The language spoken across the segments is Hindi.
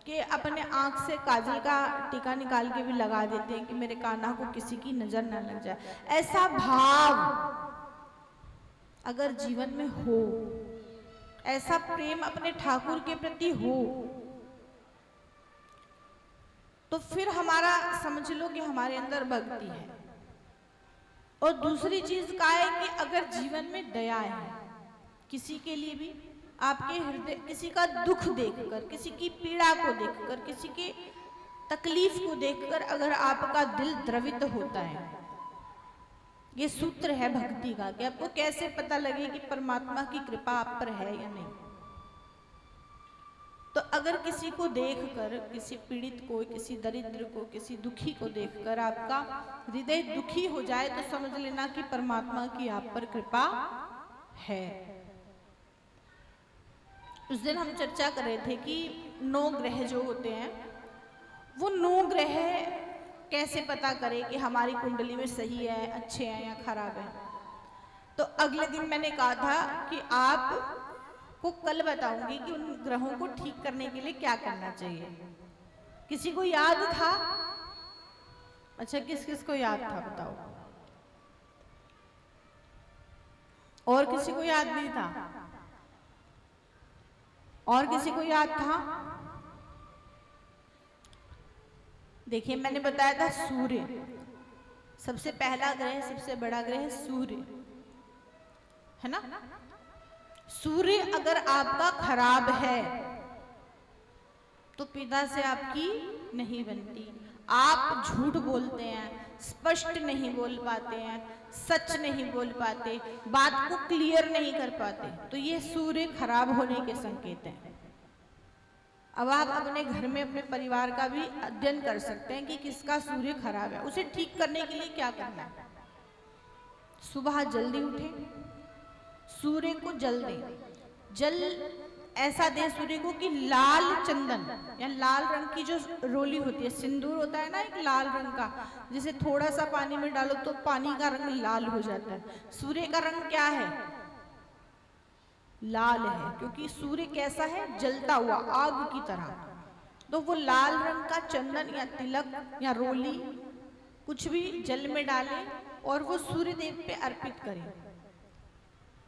कि अपने आँख से काजल का टीका निकाल के भी लगा देते हैं कि मेरे कान्हा को किसी की नजर ना लग जाए। ऐसा भाव अगर जीवन में हो, ऐसा प्रेम अपने ठाकुर के प्रति हो, तो फिर हमारा समझ लो कि हमारे अंदर भक्ति है। और दूसरी चीज क्या है कि अगर जीवन में दया है, किसी के लिए भी आपके हृदय, किसी का दुख देखकर, किसी की पीड़ा को देखकर, किसी की तकलीफ को देखकर अगर आपका दिल द्रवित होता है, ये सूत्र है भक्ति का कि आपको कैसे पता लगे कि परमात्मा की कृपा आप पर है या नहीं। तो अगर किसी को देखकर, किसी पीड़ित को, किसी दरिद्र को, किसी दुखी को देखकर आपका हृदय दुखी हो जाए तो समझ लेना कि परमात्मा की आप पर कृपा है। उस दिन हम चर्चा कर रहे थे कि 9 ग्रह जो होते हैं, वो 9 ग्रह कैसे पता करें कि हमारी कुंडली में सही है, अच्छे हैं या खराब है। तो अगले दिन मैंने कहा था कि आप को कल बताऊंगी कि उन ग्रहों को ठीक करने के लिए क्या करना चाहिए। किसी को याद था? अच्छा, किस किस को याद था बताओ? और किसी को याद नहीं था? और किसी को याद था? देखिए, मैंने बताया था सूर्य सबसे पहला ग्रह, सबसे बड़ा ग्रह सूर्य है ना। सूर्य अगर आपका खराब है तो पिता से आपकी नहीं बनती। आप झूठ बोलते हैं, स्पष्ट नहीं बोल पाते हैं, सच नहीं बोल पाते, बात को क्लियर नहीं कर पाते, तो ये सूर्य खराब होने के संकेत हैं। अब आप अपने घर में अपने परिवार का भी अध्ययन कर सकते हैं कि किसका सूर्य खराब है। उसे ठीक करने के लिए क्या करना है? सुबह जल्दी उठें, सूर्य को जल दें। जल ऐसा दें सूर्य को कि लाल चंदन या लाल रंग की जो रोली होती है, सिंदूर होता है ना एक लाल रंग का, जिसे थोड़ा सा पानी में डालो तो पानी का रंग लाल हो जाता है। सूर्य का रंग क्या है? लाल है, क्योंकि सूर्य कैसा है? जलता हुआ, आग की तरह। तो वो लाल रंग का चंदन या तिलक या रोली कुछ भी जल में डालें और वो सूर्य देव पे अर्पित करें।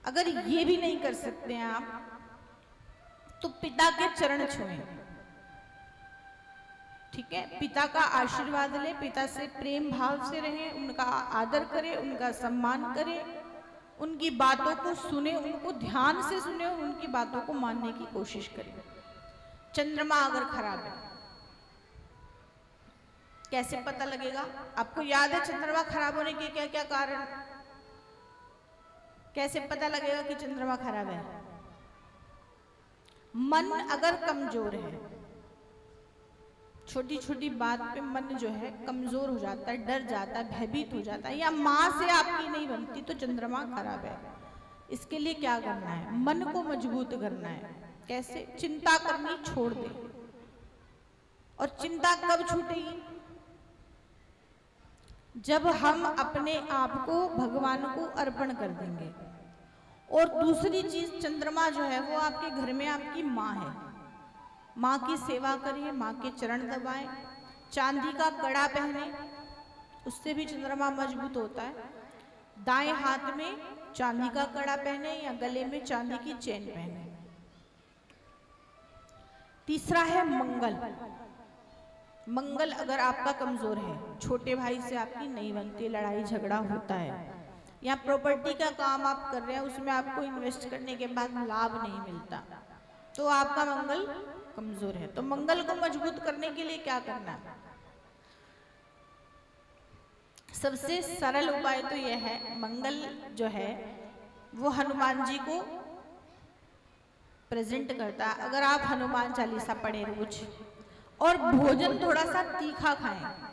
अगर ये भी नहीं कर सकते हैं आप, तो पिता के चरण छुएं। ठीक है, पिता का आशीर्वाद लें, पिता से प्रेम भाव से रहें, उनका आदर करें, उनका सम्मान करें, उनकी बातों को सुने, उनको ध्यान से सुने और उनकी बातों को मानने की कोशिश करें। चंद्रमा अगर खराब है, कैसे पता लगेगा? आपको याद है चंद्रमा खराब होने के क्या क्या कारण? कैसे पता लगेगा कि चंद्रमा खराब है? मन अगर कमजोर है, छोटी छोटी बात पे मन जो है कमजोर हो जाता है, डर जाता है, भयभीत हो जाता है, या माँ से आपकी नहीं बनती, तो चंद्रमा खराब है। इसके लिए क्या करना है? मन को मजबूत करना है। कैसे? चिंता करनी छोड़ दे। और चिंता कब छूटेगी? जब हम अपने आप को भगवान को अर्पण कर देंगे। और दूसरी चीज, चंद्रमा जो है वो आपके घर में आपकी माँ है। माँ की सेवा करिए, माँ के चरण दबाएं, चांदी का कड़ा पहने, उससे भी चंद्रमा मजबूत होता है। दाएं हाथ में चांदी का कड़ा पहने या गले में चांदी की चेन पहने। तीसरा है मंगल। मंगल अगर आपका कमजोर है, छोटे भाई से आपकी नहीं बनती, लड़ाई झगड़ा होता है, या प्रॉपर्टी का काम आप कर रहे हैं, उसमें आपको इन्वेस्ट करने के बाद लाभ नहीं मिलता, तो आपका मंगल कमजोर है। तो मंगल को मजबूत करने के लिए क्या करना है? सबसे सरल उपाय तो यह है, मंगल जो है वो हनुमान जी को प्रेजेंट करता है। अगर आप हनुमान चालीसा पढ़े रोज और भोजन थोड़ा सा तीखा खाएं,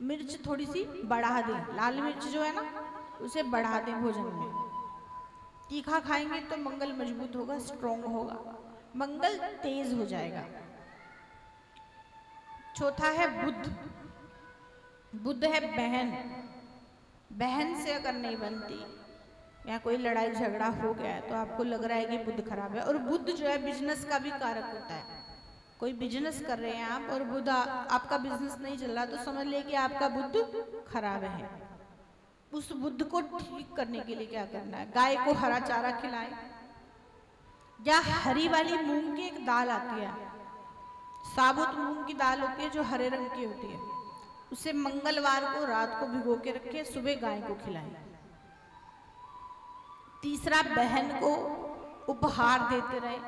मिर्च थोड़ी सी बढ़ा दें, लाल मिर्च जो है ना उसे बढ़ा दें भोजन में, तीखा खाएंगे तो मंगल मजबूत होगा, स्ट्रॉन्ग होगा, मंगल तेज हो जाएगा। चौथा है बुध। बुध है बहन। बहन से अगर नहीं बनती या कोई लड़ाई झगड़ा हो गया है तो आपको लग रहा है कि बुध खराब है। और बुध जो है बिजनेस का भी कारक होता है। कोई बिजनेस कर रहे हैं आप और बुध आपका बिजनेस नहीं चल रहा, तो समझ ले कि आपका बुध खराब है। उस बुध को ठीक करने के लिए क्या करना है? गाय को हरा चारा खिलाएं, या हरी वाली मूंग की एक दाल आती है, साबुत मूंग की दाल होती है जो हरे रंग की होती है, उसे मंगलवार को रात को भिगो के रखें, सुबह गाय को खिलाएं। तीसरा, बहन को उपहार देते रहे,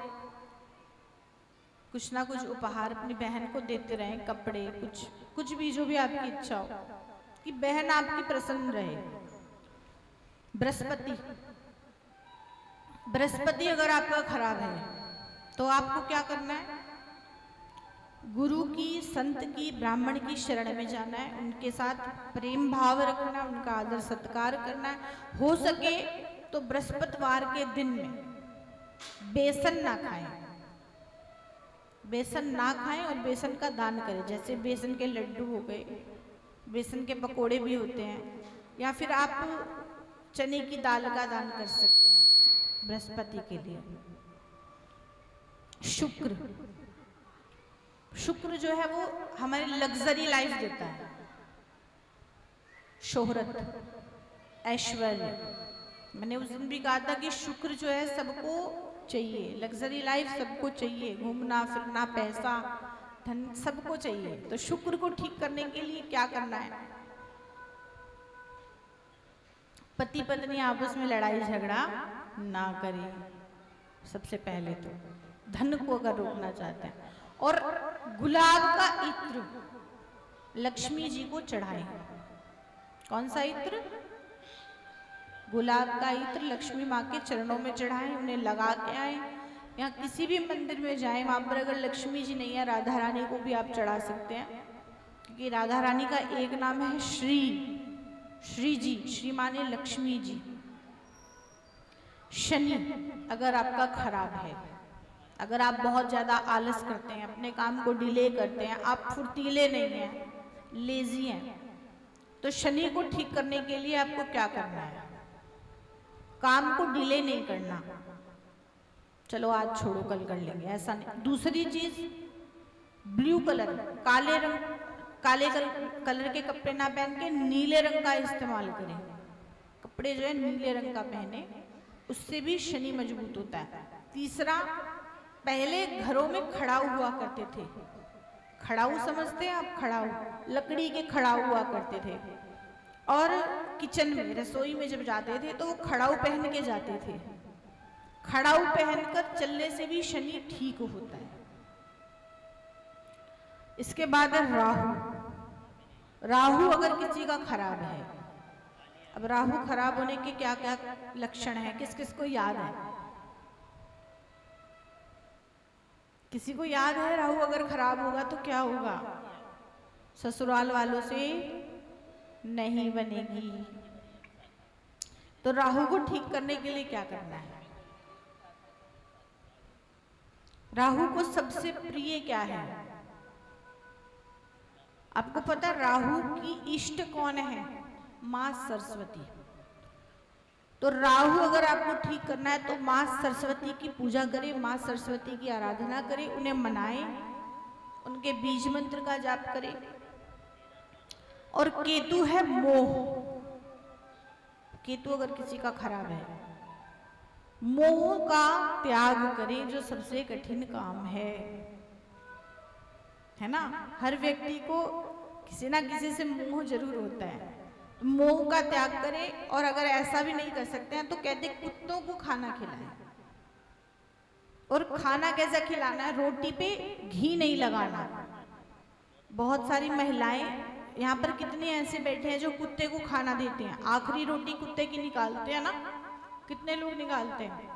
कुछ ना कुछ उपहार अपनी बहन को देते रहे, कपड़े, कुछ भी, जो भी आपकी इच्छा हो, कि बहन आपकी प्रसन्न रहे। बृहस्पति अगर आपका खराब है तो आपको क्या करना है? गुरु की, संत की, ब्राह्मण की शरण में जाना है, उनके साथ प्रेम भाव रखना, उनका आदर सत्कार करना है। हो सके तो बृहस्पतिवार के दिन में बेसन ना खाएं, बेसन ना खाएं और बेसन का दान करें। जैसे बेसन के लड्डू हो गए, बेसन के पकोड़े भी होते हैं, या फिर आप चने की दाल का दान कर सकते हैं बृहस्पति के लिए। शुक्र जो है वो हमारी लग्जरी लाइफ देता है, शोहरत, ऐश्वर्य। मैंने उस दिन भी कहा था कि शुक्र जो है सबको चाहिए, लग्जरी लाइफ सबको चाहिए, घूमना फिरना, पैसा, धन सबको चाहिए। तो शुक्र को ठीक करने के लिए क्या करना है? पति पत्नी आपस में लड़ाई झगड़ा ना करें, सबसे पहले तो धन को अगर रोकना चाहते हैं। और गुलाब का इत्र लक्ष्मी जी को चढ़ाएं। कौन सा इत्र? गुलाब का इत्र लक्ष्मी माँ के चरणों में चढ़ाएं, उन्हें लगा के आए। या किसी भी मंदिर में जाएं, वहां पर अगर लक्ष्मी जी नहीं है, राधा रानी को भी आप चढ़ा सकते हैं, क्योंकि राधा रानी का एक नाम है श्री, श्री जी, श्री माने लक्ष्मी जी। शनि अगर आपका खराब है, अगर आप बहुत ज्यादा आलस करते हैं, अपने काम को डिले करते हैं, आप फुर्तीले नहीं हैं, लेजी हैं, तो शनि को ठीक करने के लिए आपको क्या करना है? काम को डिले नहीं करना, चलो आज छोड़ो कल कर लेंगे, ऐसा नहीं। दूसरी चीज, ब्लू कलर, काले कलर के कपड़े ना पहन के नीले रंग का इस्तेमाल करें। कपड़े जो है नीले रंग का पहने, उससे भी शनि मजबूत होता है। तीसरा, पहले घरों में खड़ाऊ हुआ करते थे, खड़ाऊ समझते हैं आप? खड़ाऊ, लकड़ी के खड़ाऊ हुआ करते थे, और किचन में, रसोई में जब जाते थे तो वो खड़ाऊ पहन के जाते थे। खड़ाऊ पहनकर चलने से भी शनि ठीक होता है। इसके बाद है राहु। राहु अगर किसी का खराब है, अब राहु खराब होने के क्या क्या लक्षण है, किस किस को याद है? किसी को याद है राहु अगर खराब होगा तो क्या होगा? ससुराल वालों से नहीं बनेगी। तो राहु को ठीक करने के लिए क्या करना है? राहु को सबसे प्रिय क्या है? आपको पता है राहु की इष्ट कौन है? मां सरस्वती। तो राहु अगर आपको ठीक करना है तो मां सरस्वती की पूजा करें, मां सरस्वती की आराधना करें, उन्हें मनाएं, उनके बीज मंत्र का जाप करें। और केतु है मोह। केतु अगर किसी का खराब है, मोह का त्याग करें, जो सबसे कठिन काम है ना? हर व्यक्ति को किसी ना किसी से मोह जरूर होता है। मोह का त्याग करें, और अगर ऐसा भी नहीं कर सकते हैं तो कहते कुत्तों को खाना खिलाएं। और खाना कैसा खिलाना है? रोटी पे घी नहीं लगाना। बहुत सारी महिलाएं यहाँ पर कितने ऐसे बैठे हैं जो कुत्ते को खाना देते हैं, आखिरी रोटी कुत्ते की निकालते हैं ना, कितने लोग निकालते हैं।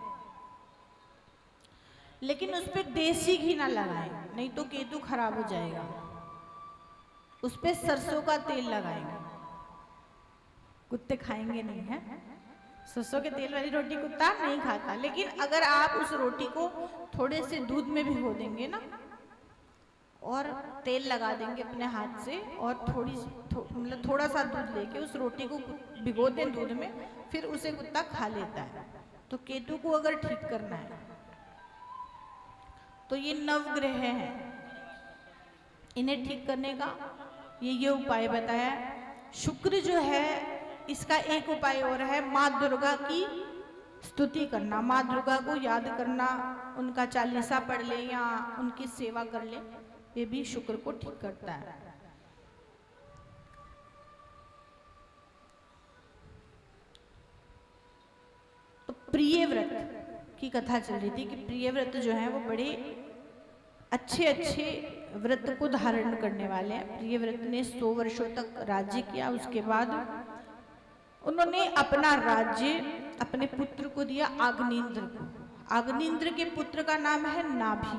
लेकिन उस पर देसी घी ना लगाएं, नहीं तो केतु खराब हो जाएगा। उस पर सरसों का तेल लगाएंगे, कुत्ते खाएंगे नहीं है। सरसों के तेल वाली रोटी कुत्ता नहीं खाता। लेकिन अगर आप उस रोटी को थोड़े से दूध में भिगो देंगे ना, और तेल लगा देंगे अपने हाथ से, और मतलब थोड़ा सा दूध लेके उस रोटी को भिगो दें दूध में, फिर उसे कुत्ता खा लेता है। तो केतु को अगर ठीक करना है तो ये नवग्रह हैं, इन्हें ठीक करने का ये उपाय बताया। शुक्र जो है इसका एक उपाय और है, माँ दुर्गा की स्तुति करना, माँ दुर्गा को याद करना, उनका चालीसा पढ़ ले या उनकी सेवा कर ले, ये भी शुक्र को ठीक करता है। तो प्रिय व्रत की कथा चल रही थी कि प्रिय व्रत जो है वो बड़े अच्छे अच्छे व्रत को धारण करने वाले हैं। प्रिय व्रत ने 100 वर्षों तक राज्य किया। उसके बाद उन्होंने अपना राज्य अपने पुत्र को दिया, आग्नेन्द्र को। आग्नेन्द्र के पुत्र का नाम है नाभि।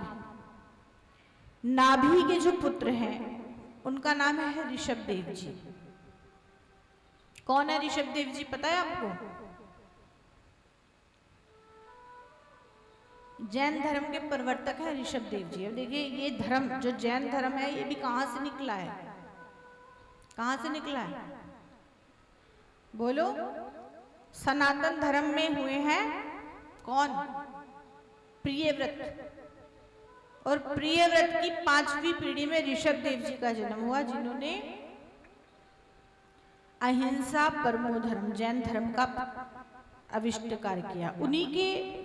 नाभि के जो पुत्र हैं उनका नाम है ऋषभदेव जी। कौन है ऋषभदेव जी, पता है आपको? जैन धर्म के प्रवर्तक है ऋषभदेव जी। अब देखिए ये धर्म जो जैन धर्म है ये भी कहां से निकला है? कहां से निकला है बोलो? सनातन धर्म में हुए हैं कौन? प्रिय व्रत। और प्रिय व्रत की 5वीं पीढ़ी में ऋषभदेव जी का जन्म हुआ, जिन्होंने अहिंसा परमो धर्म जैन धर्म का आविष्कार किया। उन्हीं के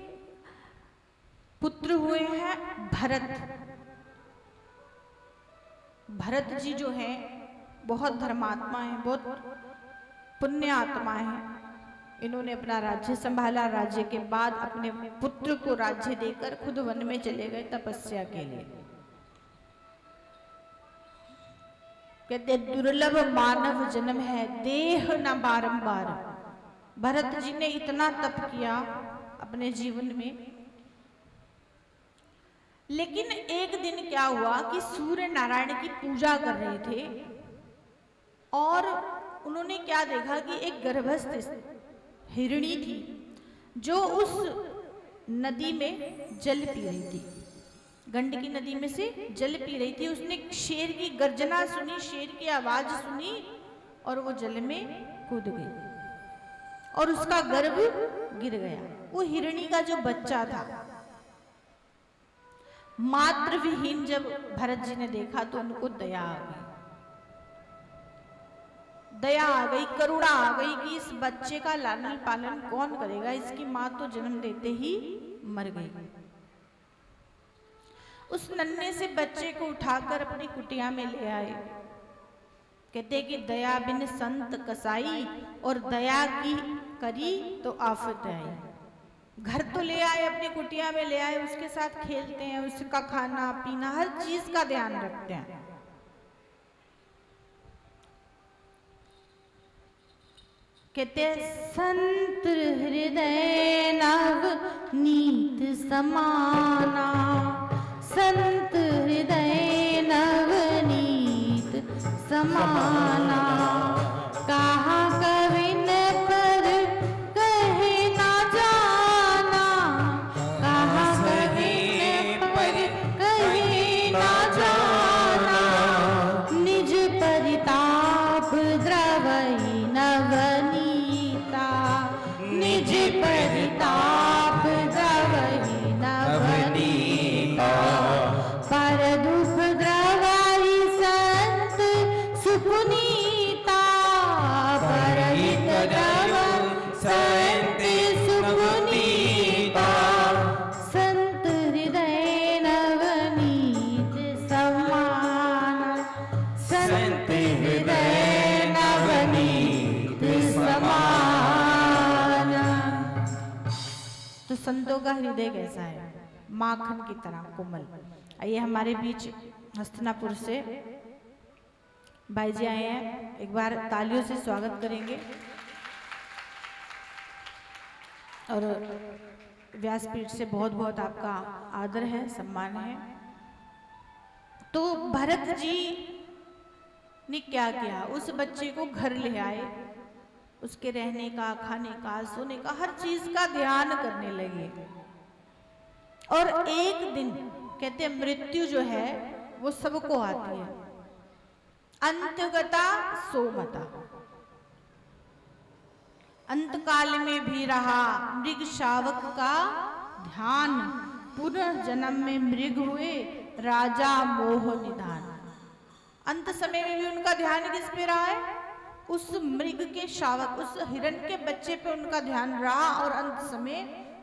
पुत्र हुए हैं भरत। भरत जी जो है बहुत धर्मात्मा है, बहुत पुण्य आत्मा है। इन्होंने अपना राज्य संभाला। राज्य के बाद अपने पुत्र को राज्य देकर खुद वन में चले गए तपस्या के लिए। कहते दुर्लभ मानव जन्म है, देह न बारंबार। भरत जी ने इतना तप किया अपने जीवन में। लेकिन एक दिन क्या हुआ कि सूर्य नारायण की पूजा कर रहे थे और उन्होंने क्या देखा कि एक गर्भस्थ हिरणी थी जो उस नदी में जल पी रही थी। गंडकी नदी में से जल पी रही थी। उसने शेर की गर्जना सुनी, शेर की आवाज सुनी और वो जल में कूद गई और उसका गर्भ गिर गया। वो हिरणी का जो बच्चा था, मातृ विहीन, जब भरत जी ने देखा तो उनको दया आ गई। दया आ गई, करुणा आ गई कि इस बच्चे का लालन पालन कौन करेगा, इसकी माँ तो जन्म देते ही मर गई। उस नन्हे से बच्चे को उठाकर अपनी कुटिया में ले आए। कहते कि दया बिन संत कसाई, और दया की करी तो आफत आई। घर तो ले आए, अपनी कुटिया में ले आए, उसके साथ खेलते हैं, उसका खाना पीना हर चीज का ध्यान रखते हैं। कहते संत हृदय नव नीत समाना, संत हृदय नव नीत समाना। कहा कविन पर कहे ना जाना, कहा कविन पर कहे ना जाना। निज परिताप द्रवहि नवनीता, निज परिताप द्रवहि नवनीता। पर दुख द्रवहि संत सुपुनीता, परहित द्रव संत सुपुनीता। संत हृदय नवनीत समाना, संत हृदय नवनीत समाना। तो संतों का हृदय कैसा है? माखन की तरह कोमल। आइए हमारे बीच हस्तिनापुर से भाई जी आए हैं, एक बार तालियों से स्वागत करेंगे। और व्यासपीठ से बहुत बहुत आपका आदर है, सम्मान है। तो भरत जी ने क्या किया? उस बच्चे को घर ले आए, उसके रहने का, खाने का, सोने का, हर चीज का ध्यान करने लगे। और एक दिन कहते हैं मृत्यु जो है वो सबको आती है, अंतगता सोमता। अंतकाल में भी रहा मृग शावक का ध्यान, पुनर्जन्म में मृग हुए राजा मोह निधान। अंत समय में भी उनका ध्यान किस पे रहा है? उस मृग के शावक, उस हिरण के बच्चे पे उनका ध्यान रहा। और अंत समय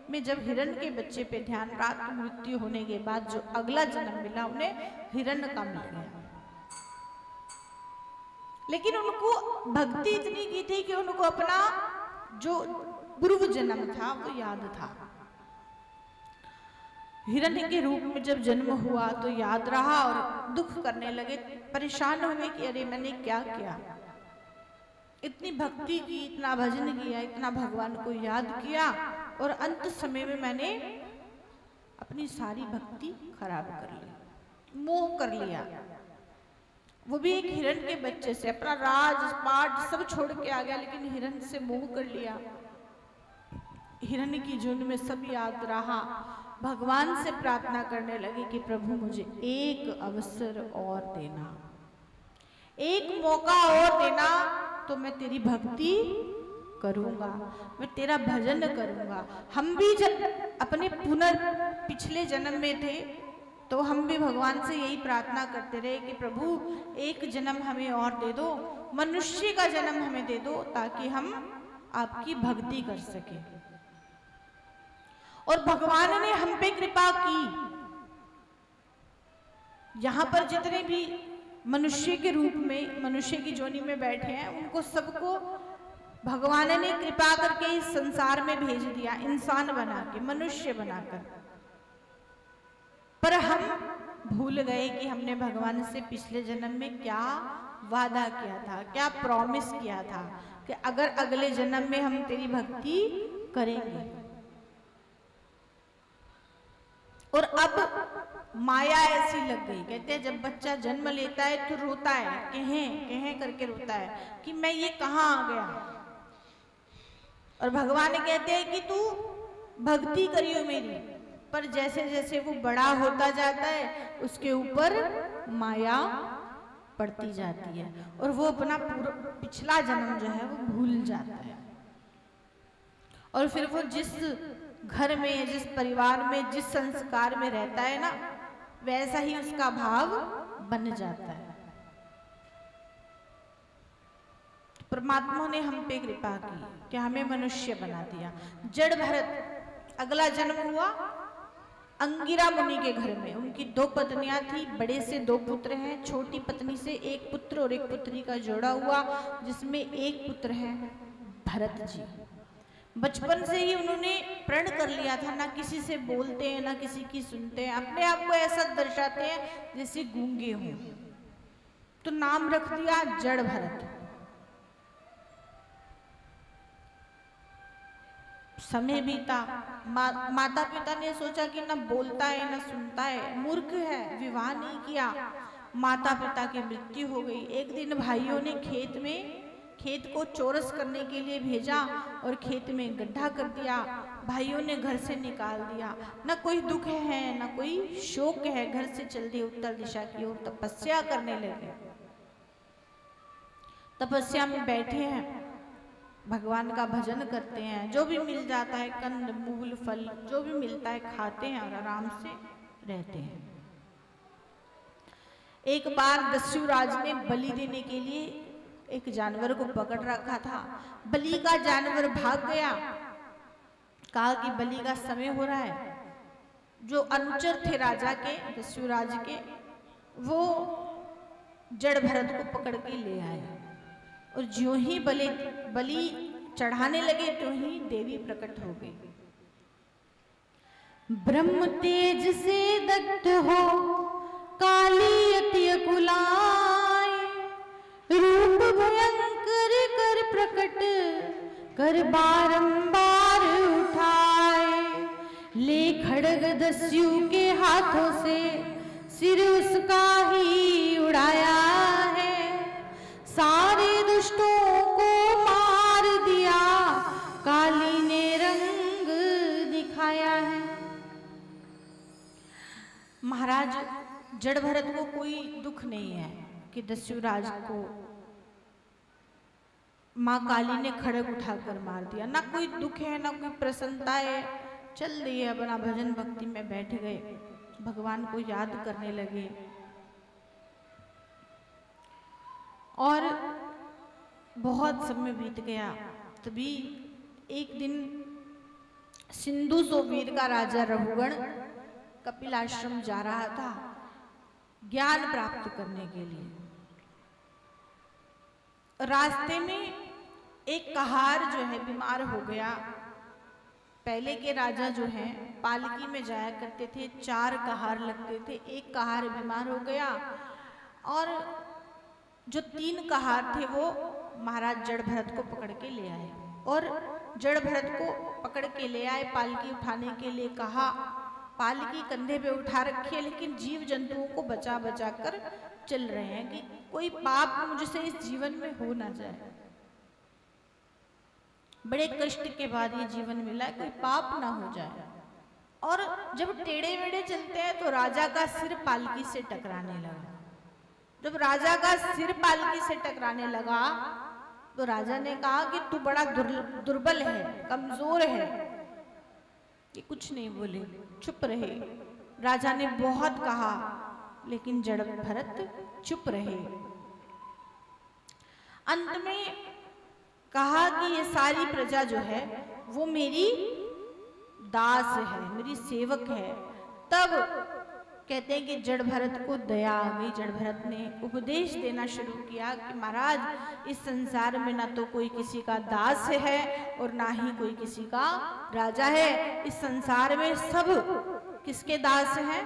में जब हिरण के बच्चे पे ध्यान रहा तो मृत्यु होने के बाद जो अगला जन्म मिला उन्हें हिरण का मिल गया। लेकिन उनको भक्ति इतनी की थी कि उनको अपना जो पूर्व जन्म था वो याद था। हिरण्य के रूप में जब जन्म हुआ तो याद रहा और दुख करने लगे, परेशान हुए कि अरे मैंने क्या किया, इतनी भक्ति की, इतना भजन किया, इतना भगवान को याद किया और अंत समय में मैंने अपनी सारी भक्ति खराब कर ली, मोह कर लिया। वो भी एक हिरण के बच्चे से, अपना राज पाट सब छोड़ के आ गया, लेकिन हिरण से मोह कर लिया। हिरण की जून में सब याद रहा। भगवान से प्रार्थना करने लगे कि प्रभु मुझे एक अवसर और देना, एक मौका और देना, तो मैं तेरी भक्ति करूंगा, मैं तेरा भजन करूंगा। हम भी जब अपने पिछले जन्म में थे तो हम भी भगवान से यही प्रार्थना करते रहे कि प्रभु एक जन्म हमें और दे दो, मनुष्य का जन्म हमें दे दो, ताकि हम आपकी भक्ति कर सके। और भगवान ने हम पे कृपा की। यहां पर जितने भी मनुष्य के रूप में, मनुष्य की जोनी में बैठे हैं, उनको सबको भगवान ने कृपा करके इस संसार में भेज दिया, इंसान बना के, मनुष्य बनाकर। पर हम भूल गए कि हमने भगवान से पिछले जन्म में क्या वादा किया था, क्या प्रॉमिस किया था कि अगर अगले जन्म में हम तेरी भक्ति करेंगे। और अब माया ऐसी लग गई, कहते हैं जब बच्चा जन्म लेता है तो रोता है, कहें करके रोता है कि मैं ये कहाँ आ गया। और भगवान कहते हैं कि तू भक्ति करियो मेरी। पर जैसे जैसे वो बड़ा होता जाता है उसके ऊपर माया पड़ती जाती है और वो अपना पूरा पिछला जन्म जो है वो भूल जाता है। और फिर वो जिस घर में, जिस परिवार में, जिस संस्कार में रहता है ना, वैसा ही उसका भाव बन जाता है। परमात्मा ने हम पे कृपा की कि हमें मनुष्य बना दिया। जड़ भरत अगला जन्म हुआ अंगिरा मुनि के घर में। उनकी 2 पत्नियां थी, बड़े से 2 पुत्र हैं, छोटी पत्नी से 1 पुत्र और 1 पुत्री का जोड़ा हुआ, जिसमें 1 पुत्र है भरत जी। बचपन से ही उन्होंने प्रण कर लिया था, ना किसी से बोलते हैं ना किसी की सुनते हैं, अपने आप को ऐसा दर्शाते हैं जैसे गूंगे हों। तो नाम रख दिया जड़ भरत। समय बीता, माता पिता ने सोचा कि ना बोलता है ना सुनता है, मूर्ख है, विवाह नहीं किया। माता पिता की मृत्यु हो गई। एक दिन भाइयों ने खेत को चौरस करने के लिए भेजा और खेत में गड्ढा कर दिया। भाइयों ने घर से निकाल दिया। ना कोई दुख है ना कोई शोक है। घर से चल दिए उत्तर दिशा की ओर, तपस्या करने लगे। तपस्या में बैठे हैं, भगवान का भजन करते हैं। जो भी मिल जाता है, कंद मूल फल जो भी मिलता है खाते हैं और आराम से रहते हैं। एक बार दस्युराज ने बलि देने के लिए एक जानवर को पकड़ रखा था। बलि का जानवर भाग गया। कहा कि बलि का समय हो रहा है। जो अनुचर थे राजा के, दस्युराज के, वो जड़ भरत को पकड़ के ले आए और ज्यों ही बलि चढ़ाने लगे तो ही देवी प्रकट हो गई। ब्रह्म तेज से दग्ध हो काली अति अकुलाय, रूप भयंकर कर प्रकट कर बारंबार उठाए। ले खड़ग दस्यु के हाथों से सिर उसका ही उड़ाया है। सारे दुष्टों को मार दिया, काली ने रंग दिखाया है। महाराज जड़ भरत को कोई दुख नहीं है कि दस्युराज को माँ काली ने खड़ग उठाकर मार दिया। ना कोई दुख है ना कोई प्रसन्नता है। चल दिए, अपना भजन भक्ति में बैठ गए, भगवान को याद करने लगे। और बहुत समय बीत गया। तभी एक दिन सिंधु सोवीर का राजा रहुगण कपिल आश्रम जा रहा था ज्ञान प्राप्त करने के लिए। रास्ते में एक कहार जो है बीमार हो गया। पहले के राजा जो हैं पालकी में जाया करते थे, 4 कहार लगते थे। एक कहार बीमार हो गया और जो 3 कहार थे वो महाराज जड़ भरत को पकड़ के ले आए और जड़ भरत को पकड़ के ले आए। पालकी उठाने के लिए कहा, पालकी कंधे पे उठा रखी है, लेकिन जीव जंतुओं को बचा बचा कर चल रहे हैं कि कोई पाप मुझसे इस जीवन में हो ना जाए। बड़े कष्ट के बाद ये जीवन मिला है, कोई पाप ना हो जाए। और जब टेढ़े मेढ़े चलते हैं तो राजा का सिर पालकी से टकराने लगा। जब राजा का सिर पालकी से टकराने लगा तो राजा ने कहा कि तू बड़ा दुर्बल है, कमजोर है। कि कुछ नहीं बोले, चुप रहे। राजा ने बहुत कहा लेकिन जड़ भरत चुप रहे। अंत में कहा कि ये सारी प्रजा जो है वो मेरी दास है, मेरी सेवक है। तब कहते हैं कि जड़ भरत को दया आ गई। जड़ भरत ने उपदेश देना शुरू किया कि महाराज इस संसार में ना तो कोई किसी का दास है और ना ही कोई किसी का राजा है। इस संसार में सब किसके दास हैं?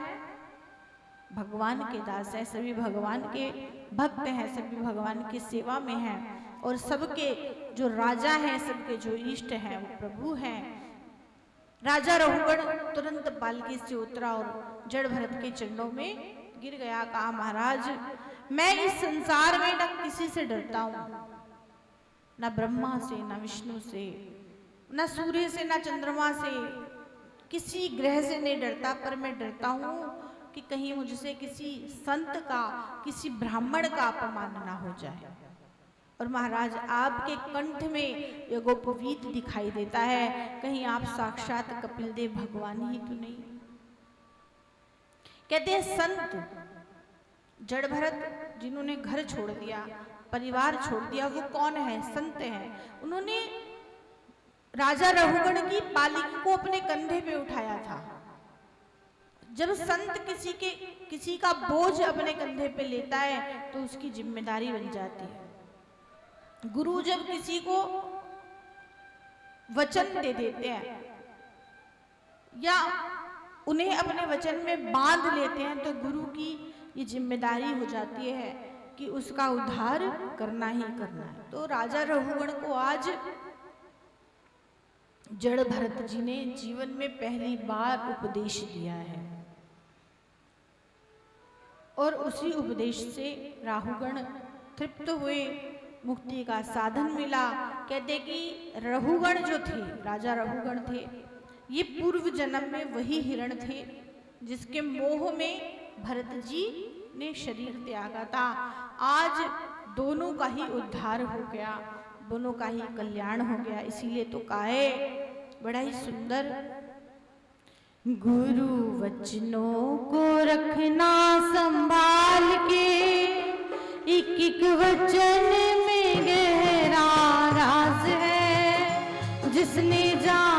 भगवान के दास हैं। सभी भगवान के भक्त हैं, सभी भगवान की सेवा में हैं और सबके जो राजा हैं, सबके जो इष्ट हैं वो प्रभु हैं। राजा रहुगण तुरंत पालकी से उतरा और जड़ भरत के चरणों में गिर गया। कहा, महाराज मैं इस संसार में न किसी से डरता हूं, न ब्रह्मा से, न विष्णु से, न सूर्य से, न चंद्रमा से, किसी ग्रह से नहीं डरता। पर मैं डरता हूं कि कहीं मुझसे किसी संत का, किसी ब्राह्मण का अपमान ना हो जाए। और महाराज आपके कंठ में यज्ञोपवीत दिखाई देता है, कहीं आप साक्षात कपिल देव भगवान ही तो नहीं। कहते हैं संत जड़ भरत जिन्होंने घर छोड़ दिया, परिवार छोड़ दिया, वो कौन है? संत हैं। उन्होंने राजा रहुगण की पालकी को अपने कंधे पे उठाया था। जब संत किसी का बोझ अपने कंधे पे लेता है तो उसकी जिम्मेदारी बन जाती है। गुरु जब किसी को वचन दे देते हैं या उन्हें अपने वचन में बांध लेते हैं तो गुरु की ये जिम्मेदारी हो जाती है कि उसका उद्धार करना ही करना है। तो राजा रहुगण को आज जड़ भरत जी ने जीवन में पहली बार उपदेश दिया है और उसी उपदेश से राहुगण तृप्त हुए, मुक्ति का साधन मिला। कहते कि रहुगण जो थे, राजा रहुगण थे, ये पूर्व जन्म में वही हिरण थे जिसके मोह में भरत जी ने शरीर त्यागा था। आज दोनों का ही उद्धार हो गया, दोनों का ही कल्याण हो गया। इसीलिए तो कहा है बड़ा ही सुंदर, गुरु वचनों को रखना संभाल के, एक एक वचन में गहरा राज है, जिसने जाना